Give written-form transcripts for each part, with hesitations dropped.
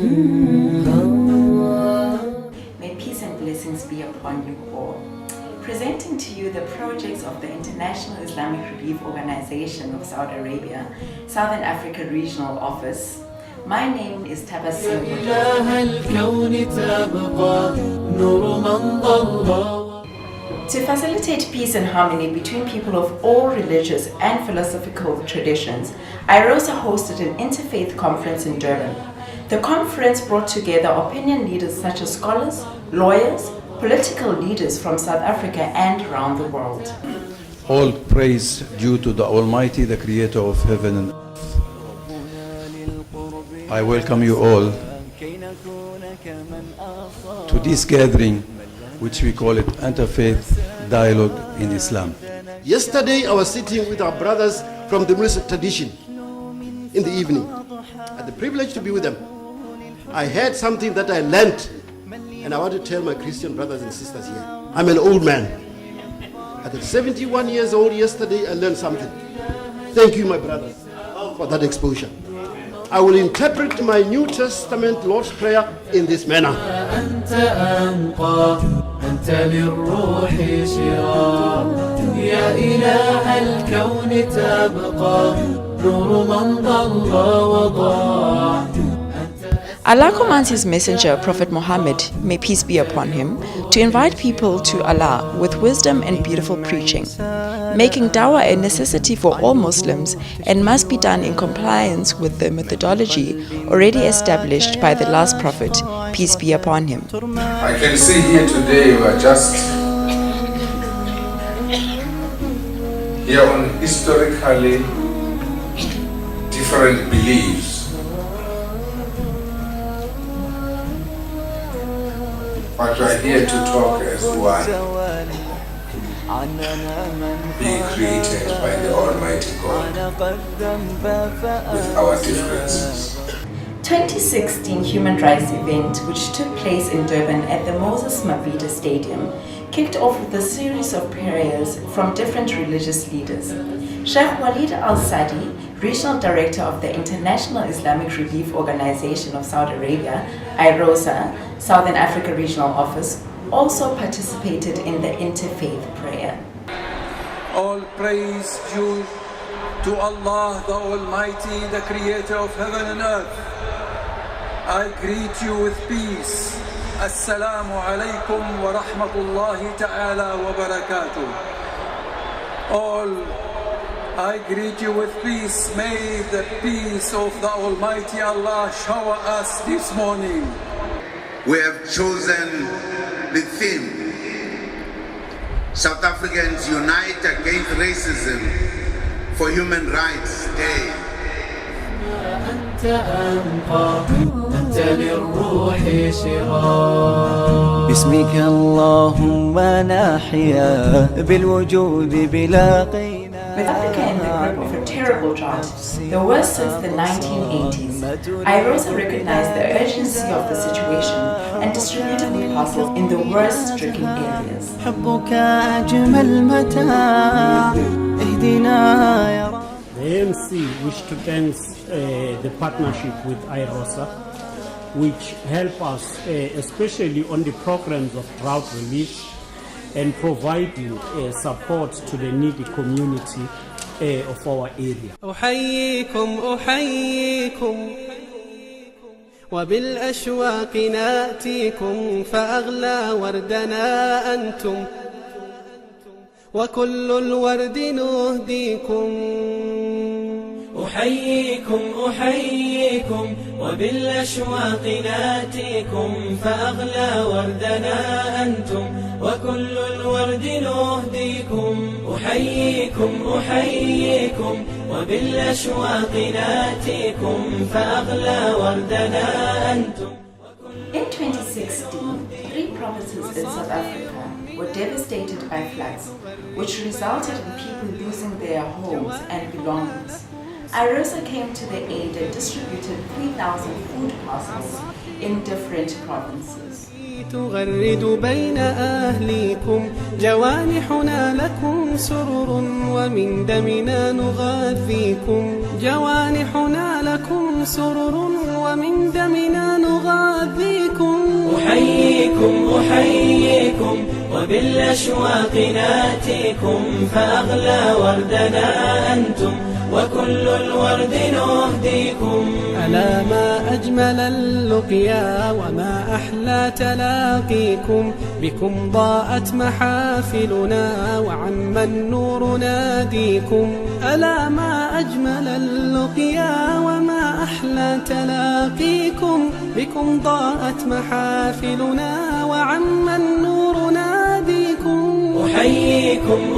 May peace and blessings be upon you all. Presenting to you the projects of the International Islamic Relief Organization of Saudi Arabia, Southern Africa Regional Office. My name is Tabassum. To facilitate peace and harmony between people of all religious and philosophical traditions, iirosa hosted an interfaith conference in Durban. The conference brought together opinion leaders such as scholars, lawyers, political leaders from South Africa and around the world. All praise due to the Almighty, the Creator of heaven and earth. I welcome you all to this gathering, which we call it Interfaith Dialogue in Islam. Yesterday I was sitting with our brothers from the Muslim tradition in the evening. I had the privilege to be with them. I heard something that I learned, and I want to tell my Christian brothers and sisters here. I'm an old man. At 71 years old yesterday, I learned something. Thank you, my brothers, for that exposure. I will interpret my New Testament Lord's Prayer in this manner. Allah commands His Messenger, Prophet Muhammad, may peace be upon him, to invite people to Allah with wisdom and beautiful preaching, making dawah a necessity for all Muslims and must be done in compliance with the methodology already established by the last Prophet, peace be upon him. I can see here today we are just here on historically different beliefs. But we are here to talk as one, being created by the Almighty God with our differences. 2016 Human Rights event, which took place in Durban at the Moses Mabhida Stadium, kicked off with a series of prayers from different religious leaders. Sheikh Walid Al-Sadi, Regional Director of the International Islamic Relief Organization of Saudi Arabia, iirosa, Southern Africa Regional Office, also participated in the interfaith prayer. All praise due to Allah, the Almighty, the Creator of heaven and earth. I greet you with peace. Assalamu alaikum wa rahmatullahi ta'ala wa barakatuh. All, I greet you with peace. May the peace of the Almighty Allah shower us this morning. We have chosen the theme, South Africans Unite Against Racism for Human Rights Day. باسمك اللهم نحيا بالوجود بلا قيد. With Africa in the grip of a terrible drought, the worst since the 1980s, iirosa recognized the urgency of the situation and distributed the parcels in the worst-stricken areas. The ANC wish to thank the partnership with iirosa, which help us especially on the programs of drought relief and providing support to the needy community of our area. أحييكم وبالأشواق ناتيكم فأغلى وردنا أنتم وكل الورد نهديكم. أحييكم وبالأشواق ناتيكم فأغلى وردنا أنتم وكل الورد نهديكم. أحييكم وبالأشواق ناتيكم فأغلى وردنا أنتم. In 2016, 3 provinces in South Africa were devastated by floods, which resulted in people losing their homes and belongings. iirosa came to the aid and distributed 3,000 food parcels in different provinces. تغرد بين أهليكم جوانحنا لكم سرر ومن دمنا نغذيكم. جوانحنا لكم سرر ومن دمنا نغذيكم. أحييكم وبالأشواق ناتيكم فأغلى وردنا أنتم وكل الورد نهديكم. ألا ما أجمل اللقيا وما أحلى تلاقيكم بكم ضاءت محافلنا وعم النور ناديكم. ألا ما أجمل اللقيا وما أحلى تلاقيكم بكم ضاءت محافلنا وعم النور ناديكم.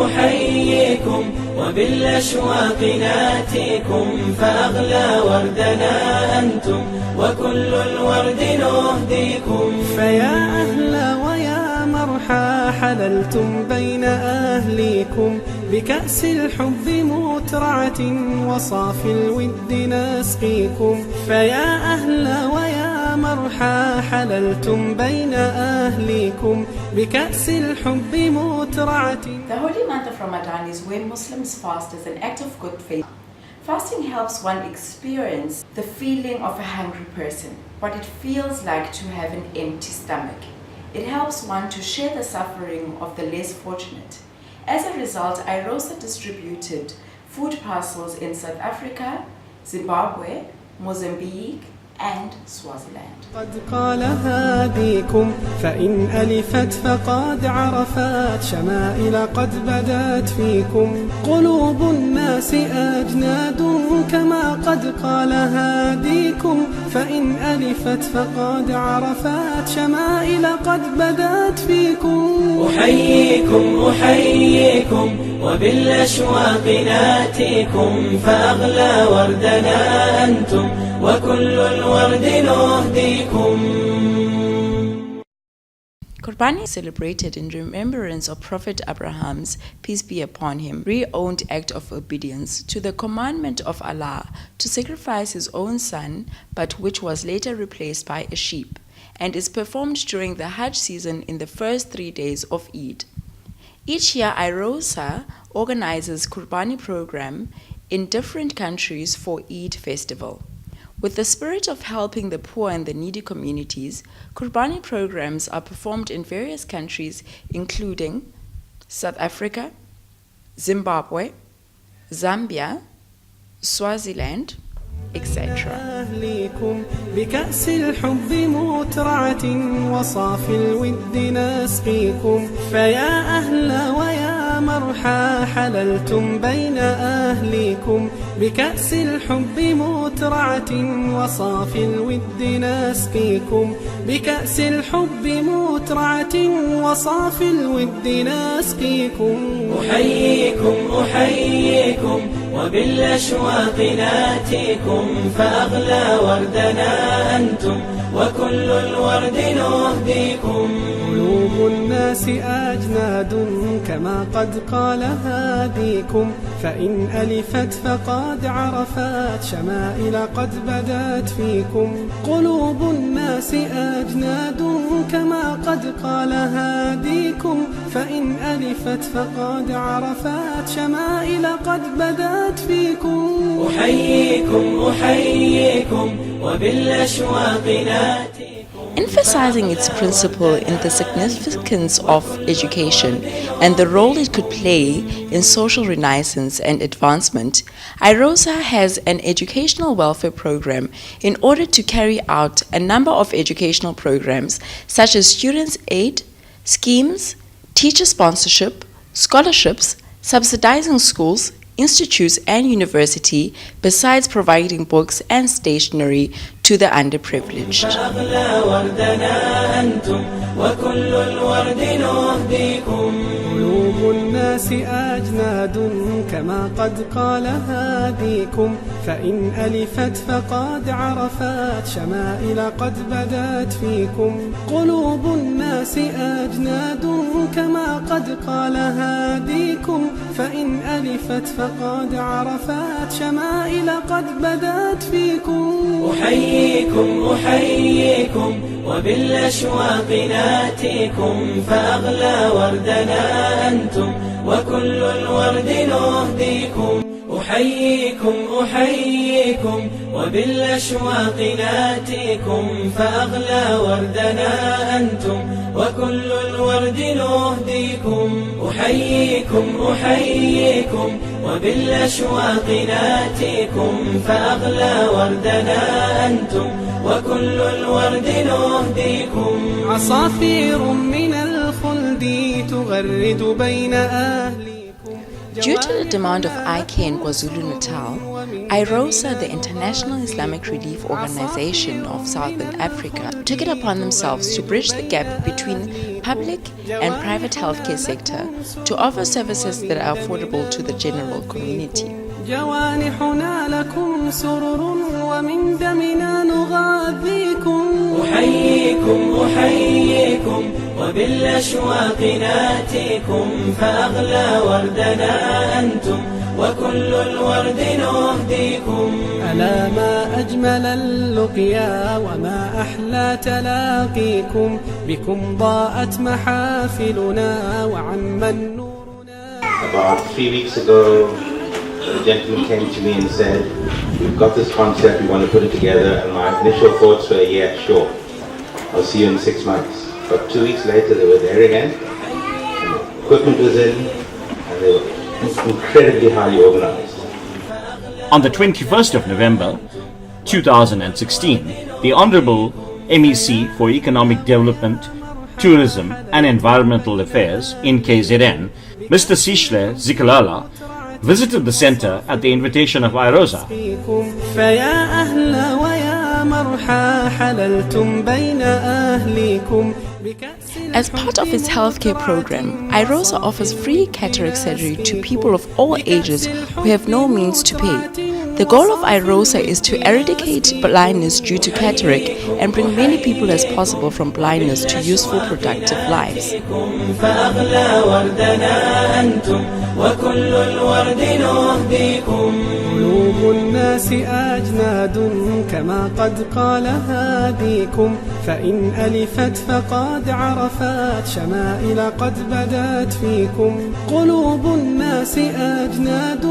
أحييكم وبالأشواق ناتيكم فأغلى وردنا أنتم وكل الورد نهديكم. فيا أهلا ويا مرحى حللتم بين أهليكم بكأس الحب مترعة وصافي الود نسقيكم. فيا أهلا ويا مرحى حللتم بين أهليكم بكأس الحب مترعة. The holy month of Ramadan is when Muslims fast as an act of good faith. Fasting helps one experience the feeling of a hungry person, what it feels like to have an empty stomach. It helps one to share the suffering of the less fortunate. As a result, iirosa distributed food parcels in South Africa, Zimbabwe, Mozambique, and Swaziland. قد قال هاديكم فإن ألفت فقد عرفت شمائل قد بدت فيكم. قلوب الناس أجناد كما قد قال هاديكم فإن ألفت فقد عرفت شمائل قد بدت فيكم. أحييكم وبالأشواق ناتيكم فأغلى وردنا أنتم وكل الورد نهديكم. Qurbani is celebrated in remembrance of Prophet Abraham's, peace be upon him, re-owned act of obedience to the commandment of Allah to sacrifice his own son, but which was later replaced by a sheep, and is performed during the Hajj season in the first 3 days of Eid. Each year, iirosa organizes Qurbani program in different countries for Eid festival. With the spirit of helping the poor and the needy communities, Qurbani programs are performed in various countries including South Africa, Zimbabwe, Zambia, Swaziland, etc. أهليكم بكأس الحب مترعة وصافي الود نسقيكم. فيا أهلا ويا مرحى حللتم بين أهليكم بكأس الحب مترعة وصافي الود نسقيكم. بكأس الحب مترعة وصافي الود نسقيكم. أحييكم وبالأشواق ناتيكم فأغلى وردنا أنتم وكل الورد نهديكم. قلوب الناس أجناد كما قد قال هاديكم فإن ألفت فقد عرفت شمائل قد بدت فيكم. قلوب الناس أجناد كما قد قال هاديكم فإن ألفت فقد عرفت شمائل قد بدت فيكم. أحييكم وبالأشواق ناتيكم. Emphasizing its principle in the significance of education and the role it could play in social renaissance and advancement, iirosa has an educational welfare program in order to carry out a number of educational programs such as students' aid, schemes, teacher sponsorship, scholarships, subsidizing schools, institutes and university, besides providing books and stationery to the underprivileged. قلوب الناس أجناد كما قد قال هاديكم فإن ألفت فقد عرفت شمائل قد بدت فيكم. قلوب الناس أجناد كما قد قال هاديكم فإن ألفت فقد عرفت شمائل قد بدت فيكم. أحييكم وبالأشواق ناتيكم فأغلى وردنا أنتم وكل الورد نهديكم. أحييكم أحييكم وبالأشواق ناتيكم فأغلى وردنا أنتم وكل الورد نهديكم أحييكم أحييكم وبالأشواق ناتيكم فأغلى وردنا أنتم وكل الورد نهديكم عصافير من الخلد تغرد بين أهلي. Due to the demand of IK in KwaZulu-Natal, iirosa, the International Islamic Relief Organization of Southern Africa, took it upon themselves to bridge the gap between public and private healthcare sector to offer services that are affordable to the general community. جوانحنا لكم سرر ومن دمنا نغذيكم أحييكم أحييكم وبالأشواق ناتيكم فأغلى وردنا أنتم وكل الورد نهديكم ألا ما أجمل اللقيا وما أحلى تلاقيكم بكم ضاءت محافلنا وعم النورنا. About 3 weeks ago, a gentleman came to me and said, we've got this concept, we want to put it together, and my initial thoughts were, yeah, sure, I'll see you in 6 months. But 2 weeks later they were there again, and the equipment was in, and they were incredibly highly organized. On the 21st of November 2016, the Honorable MEC for Economic Development, Tourism and Environmental Affairs in KZN, Mr. Sishle Zikalala, visited the center at the invitation of iirosa. As part of its healthcare program, iirosa offers free cataract surgery to people of all ages who have no means to pay. The goal of iirosa is to eradicate blindness due to cataract and bring many people as possible from blindness to useful, productive lives. قلوب الناس أجناد كما قد قال هاديكم فإن ألفت فقد عرفت شمائل قد بدت فيكم قلوب الناس أجناد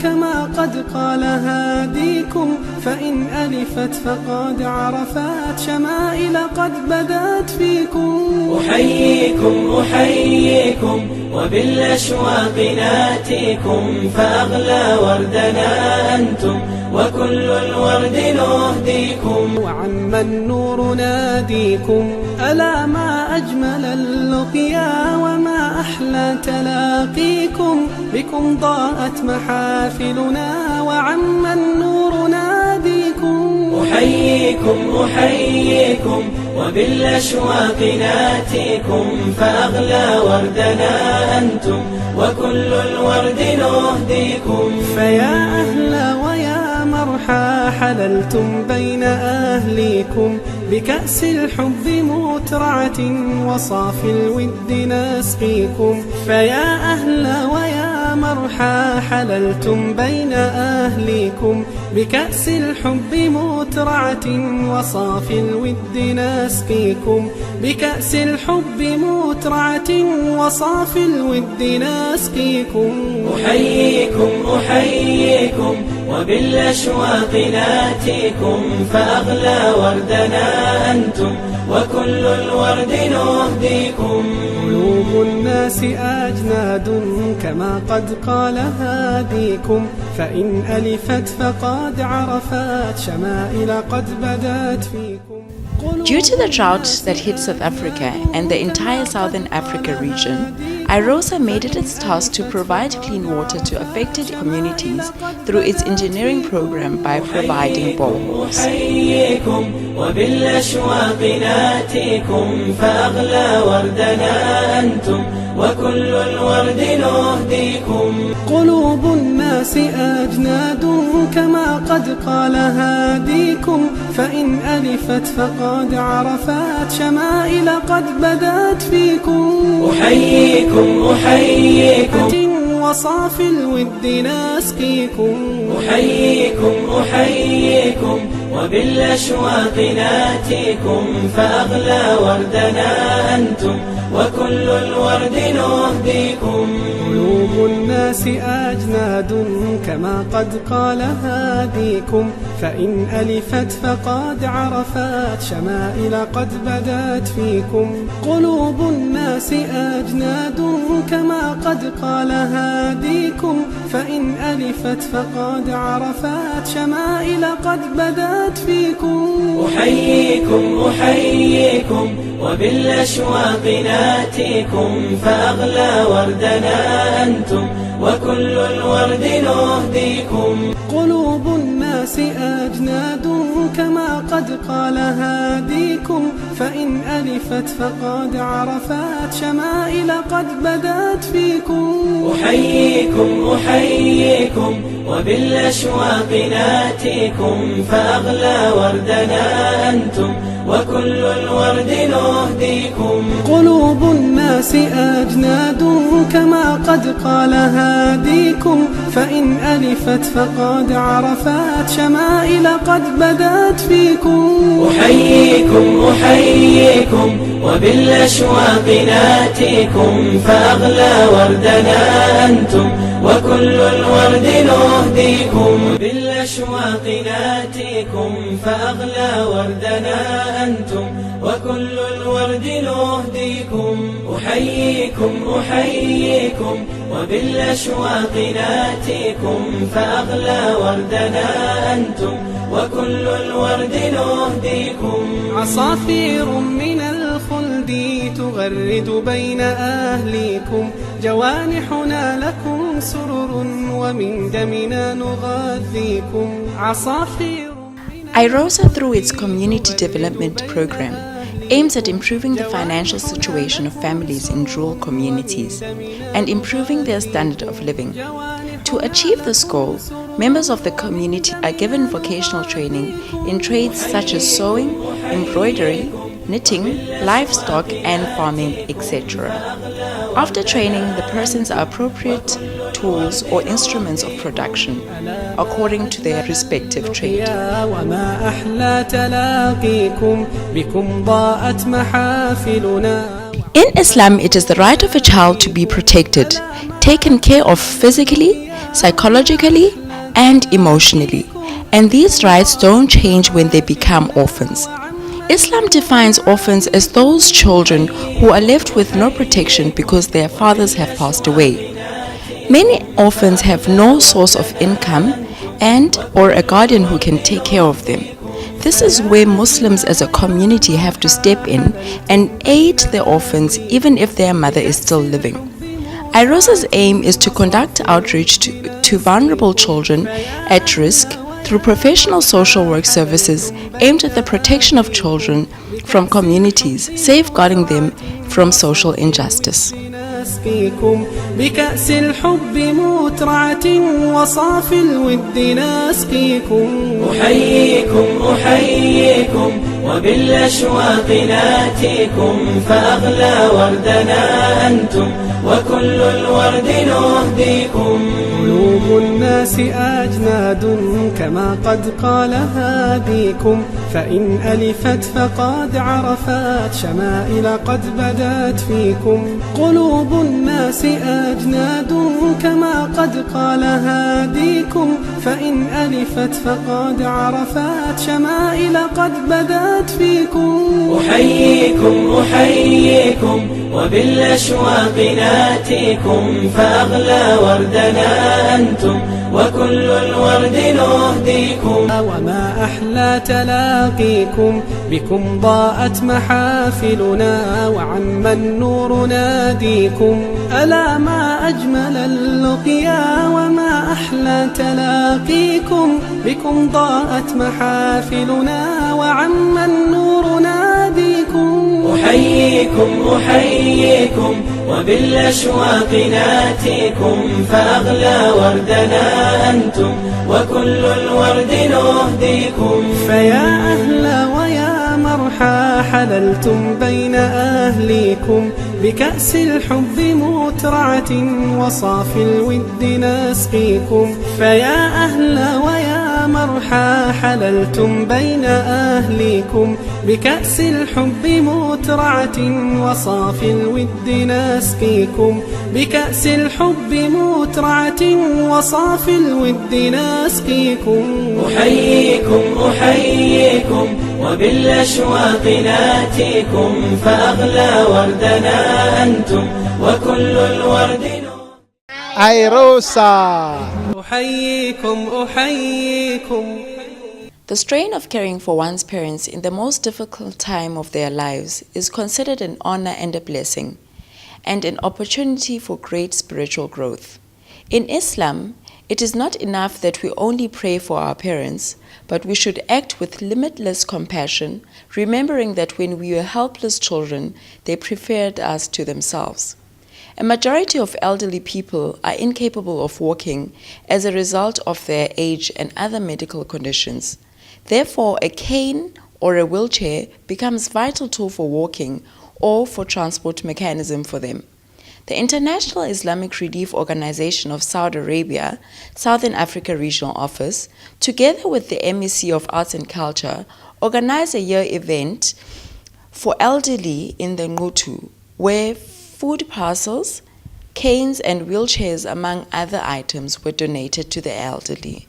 كما قد قال هاديكم فإن ألفت فقد عرفت شمائل قد بدت فيكم أحييكم أحييكم وبالأشواق ناتيكم فأغلى وردنا أنتم وكل الورد نهديكم وعم النور ناديكم ألا ما أجمل اللقيا وما أحلى تلاقيكم بكم ضاءت محافلنا وعم النور ناديكم أحييكم أحييكم وبالأشواق ناتيكم فأغلى وردنا أنتم وكل الورد نهديكم فيا أهلا ويا مرحى حللتم بين أهليكم بكأس الحب مترعة وصافي الود نسقيكم فيا أهلا ويا مرحى حللتم بين أهليكم بكأس الحب مترعة وصافي الود نسقيكم بكأس الحب مترعة وصافي الود نسقيكم أحييكم أحييكم وبالأشواق ناتيكم فأغلى وردنا أنتم وكل الورد نهديكم قلوب الناس أجناد كما قد قال هاديكم فإن ألفت فقد عرفت شمائل قد بدت فيكم. Due to the drought that hit South Africa and the entire Southern Africa region, iirosa made it its task to provide clean water to affected communities through its engineering program by providing boreholes. وكل الورد نهديكم قلوب الناس أجناد كما قد قال هاديكم فإن ألفت فقد عرفت شمائل قد بدت فيكم أحييكم أحييكم وصافي الود نسقيكم أحييكم أحييكم وبالأشواق ناتيكم فأغلى وردنا أنتم وكل الورد نهديكم قلوب قلوب الناس أجناد كما قد قال هاديكم فإن ألفت فقد عرفت شمائل قد بدت فيكم قلوب الناس أجناد كما قد قال هاديكم فإن ألفت فقد عرفت شمائل قد بدت فيكم أحييكم وبالأشواق ناتيكم فأغلى وردنا أنتم وكل الورد نهديكم قلوب الناس أجناد كما قد قال هاديكم فإن ألفت فقد عرفت شمائل قد بدت فيكم أحييكم وبالأشواق ناتيكم فأغلى وردنا أنتم وكل الورد نهديكم قلوب الناس أجناد كما قد قال هاديكم فإن ألفت فقد عرفت شمائل قد بدت فيكم أحييكم وبالأشواق ناتيكم فأغلى وردنا أنتم وكل الورد نهديكم بالأشواق ناتيكم فأغلى وردنا أنتم وكل الورد نهديكم أحييكم وبالأشواق ناتيكم فأغلى وردنا أنتم وكل الورد نهديكم عصافير من الخلد تغرد بين أهليكم جوانحنا لكم سرر ومن دمنا نغذيكم عصافير iirosa, through its community development program, aims at improving the financial situation of families in rural communities and improving their standard of living. To achieve this goal, members of the community are given vocational training in trades such as sewing, embroidery, knitting, livestock and farming, etc. After training, the persons are appropriate tools or instruments of production according to their respective trade. In Islam, it is the right of a child to be protected, taken care of physically, psychologically, and emotionally, and these rights don't change when they become orphans. Islam defines orphans as those children who are left with no protection because their fathers have passed away. Many orphans have no source of income or a guardian who can take care of them. This is where Muslims as a community have to step in and aid the orphans even if their mother is still living. iirosa's aim is to conduct outreach to vulnerable children at risk through professional social work services aimed at the protection of children from communities, safeguarding them from social injustice. نسقيكم بكأس الحب مترعة وصاف الود نسقيكم أحييكم وبالأشواق ناتيكم فأغلى وردنا أنتم وكل الورد نهديكم قلوب الناس أجناد كما قد قال هاديكم فإن ألفت فقد عرفت شمائل قد بدت فيكم قلوب الناس أجناد كما قد قال هاديكم فإن ألفت فقد عرفت شمائل قد بدت فيكم أحييكم وبالأشواق ناتيكم فأغلى وردنا أنتم وكل الورد نهديكم وما أحلى تلاقيكم بكم ضاءت محافلنا وعم النور ناديكم ألا ما أجمل اللقيا وما أحلى تلاقيكم بكم ضاءت محافلنا وعم النور ناديكم أحييكم وبالأشواق ناتيكم فأغلى وردنا أنتم وكل الورد نهديكم فيا أهلا ويا مرحى حللتم بين أهليكم بكأس الحب مترعة وصاف الود نسقيكم فيا أهلا ويا مرحى حللتم بين أهليكم بكأس الحب مترعة وصافي الود نسقيكم بكأس الحب مترعة وصافي الود نسقيكم أحييكم وبالأشواق ناتيكم فأغلى وردنا أنتم وكل الورد iirosa. The strain of caring for one's parents in the most difficult time of their lives is considered an honor and a blessing, and an opportunity for great spiritual growth. In Islam, it is not enough that we only pray for our parents, but we should act with limitless compassion, remembering that when we were helpless children, they preferred us to themselves. A majority of elderly people are incapable of walking as a result of their age and other medical conditions. Therefore, a cane or a wheelchair becomes a vital tool for walking or for transport mechanism for them. The International Islamic Relief Organization of Saudi Arabia, Southern Africa Regional Office, together with the MEC of Arts and Culture, organized a year event for elderly in the Ngutu, where food parcels, canes and wheelchairs, among other items, were donated to the elderly.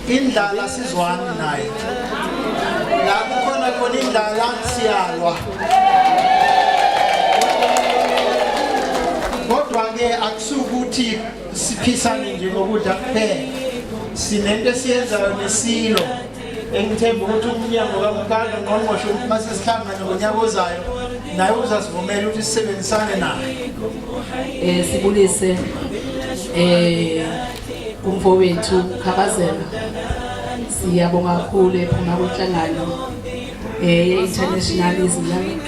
Indala sizwana nayo la kukhona khona indala siyalwa kodwa ke akusukuthi siphisane nje ngokudla kuphela sinento esiyenzayo nesilo engithemba ukuthi umnyango kaMkhanda ngqongqoshe masesihlangana ngonyaka ozayo naye uzasivumela ukuthi sisebenzisane naye sibulise kumfowethu Khabazela siyabonga kakhulu ephuma kwenhlangano International Islamic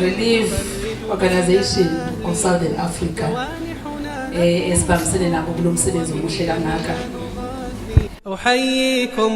Relief Organization of Southern Africa esibambisene nabo kulo msebenzi omuhle kangaka. أحييكم